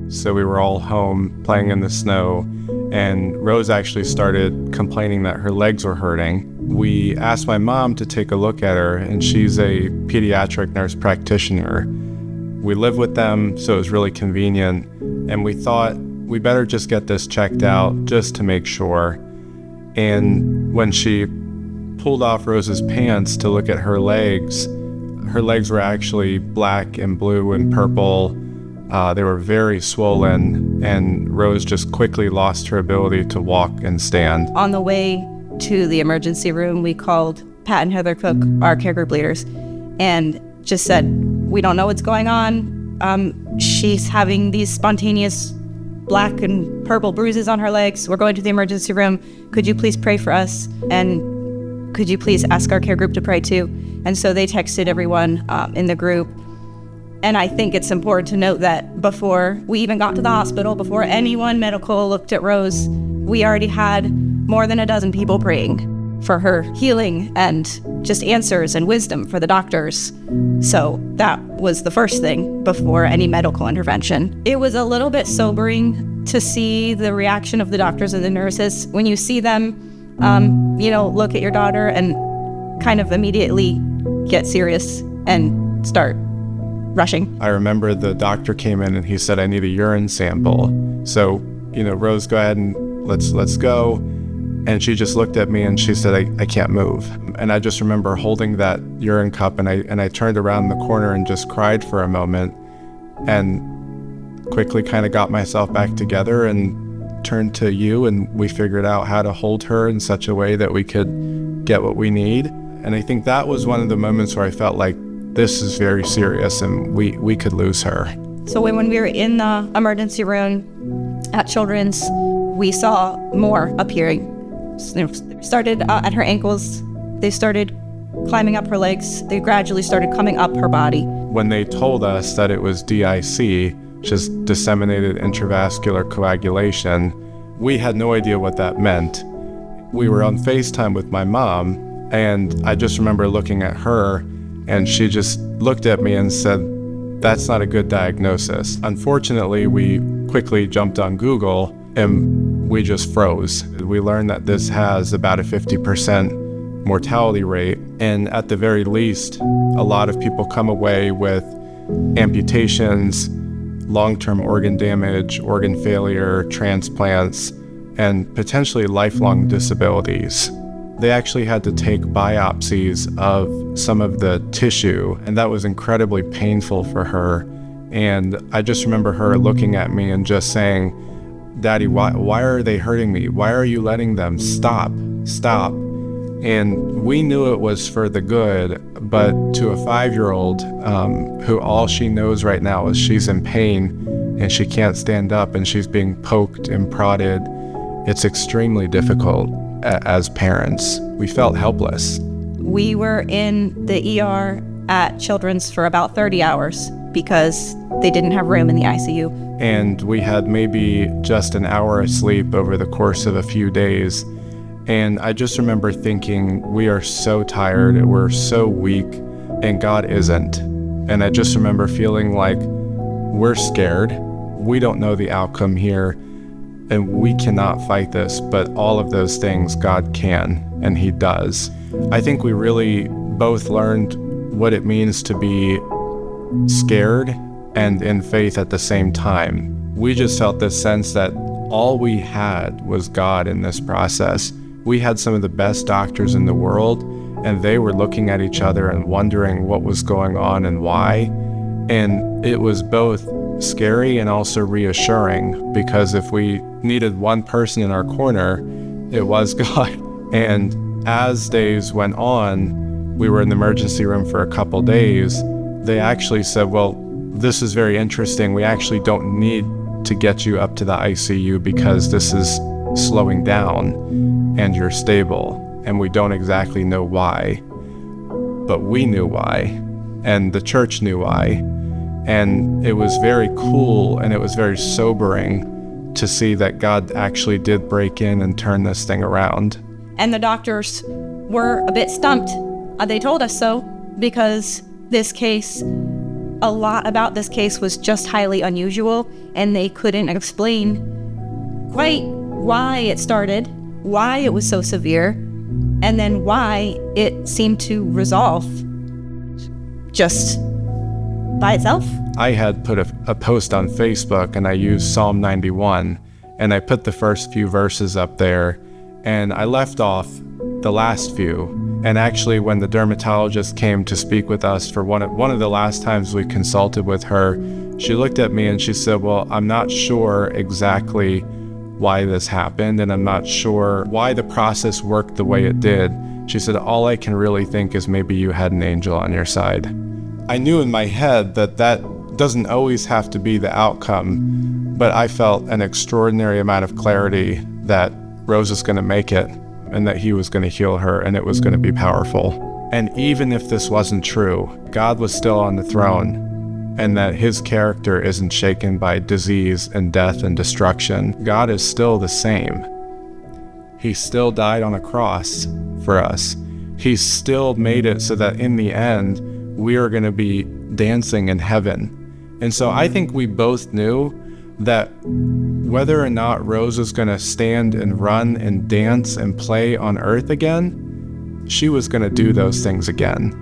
So we were all home playing in the snow, and Rose actually started complaining that her legs were hurting. We asked my mom to take a look at her, and she's a pediatric nurse practitioner. We live with them, so it was really convenient, and we thought we better just get this checked out just to make sure. And when she pulled off Rose's pants to look at her legs were actually black and blue and purple. They were very swollen, and Rose just quickly lost her ability to walk and stand. On the way to the emergency room, we called Pat and Heather Cook, our care group leaders, and just said, we don't know what's going on. She's having these spontaneous black and purple bruises on her legs. We're going to the emergency room. Could you please pray for us? And could you please ask our care group to pray too? And so they texted everyone in the group. And I think it's important to note that before we even got to the hospital, before anyone medical looked at Rose, we already had more than a dozen people praying for her healing and just answers and wisdom for the doctors. So that was the first thing before any medical intervention. It was a little bit sobering to see the reaction of the doctors and the nurses when you see them, look at your daughter and kind of immediately get serious and start rushing. I remember the doctor came in and he said, I need a urine sample. So, Rose, go ahead and let's go. And she just looked at me and she said, I can't move. And I just remember holding that urine cup, and I turned around the corner and just cried for a moment, and quickly kind of got myself back together and turned to you, and we figured out how to hold her in such a way that we could get what we need. And I think that was one of the moments where I felt like this is very serious and we could lose her. So when we were in the emergency room at Children's, we saw more appearing. They started at her ankles. They started climbing up her legs. They gradually started coming up her body. When they told us that it was DIC, which is disseminated intravascular coagulation, we had no idea what that meant. We were on FaceTime with my mom, and I just remember looking at her, and she just looked at me and said, that's not a good diagnosis. Unfortunately, we quickly jumped on Google and we just froze. We learned that this has about a 50% mortality rate, and at the very least, a lot of people come away with amputations, long-term organ damage, organ failure, transplants, and potentially lifelong disabilities. They actually had to take biopsies of some of the tissue, and that was incredibly painful for her. And I just remember her looking at me and just saying, Daddy, why are they hurting me? Why are you letting them? Stop. And we knew it was for the good, but to a 5-year-old who all she knows right now is she's in pain and she can't stand up and she's being poked and prodded, it's extremely difficult as parents. We felt helpless. We were in the ER at Children's for about 30 hours because they didn't have room in the ICU. And we had maybe just an hour of sleep over the course of a few days. And I just remember thinking, we are so tired, we're so weak, and God isn't. And I just remember feeling like we're scared, we don't know the outcome here, and we cannot fight this, but all of those things God can, and He does. I think we really both learned what it means to be scared and in faith at the same time. We just felt this sense that all we had was God in this process. We had some of the best doctors in the world, and they were looking at each other and wondering what was going on and why. And it was both scary and also reassuring, because if we needed one person in our corner, it was God. And as days went on, we were in the emergency room for a couple days. They actually said, well, this is very interesting. We actually don't need to get you up to the ICU because this is slowing down and you're stable, and we don't exactly know why, but we knew why, and the church knew why. And it was very cool and it was very sobering to see that God actually did break in and turn this thing around. And the doctors were a bit stumped. They told us so, because this case a lot about this case was just highly unusual, and they couldn't explain quite why it started, why it was so severe, and then why it seemed to resolve just by itself. I had put a post on Facebook, and I used Psalm 91, and I put the first few verses up there, and I left off the last few. And actually, when the dermatologist came to speak with us for one of the last times we consulted with her, she looked at me and she said, well, I'm not sure exactly why this happened, and I'm not sure why the process worked the way it did. She said, all I can really think is maybe you had an angel on your side. I knew in my head that doesn't always have to be the outcome, but I felt an extraordinary amount of clarity that Rose is going to make it, and that he was going to heal her, and it was going to be powerful. And even if this wasn't true, God was still on the throne, and that his character isn't shaken by disease and death and destruction. God is still the same. He still died on a cross for us. He still made it so that in the end, we are going to be dancing in heaven. And so I think we both knew that whether or not Rose was going to stand and run and dance and play on earth again, she was going to do those things again.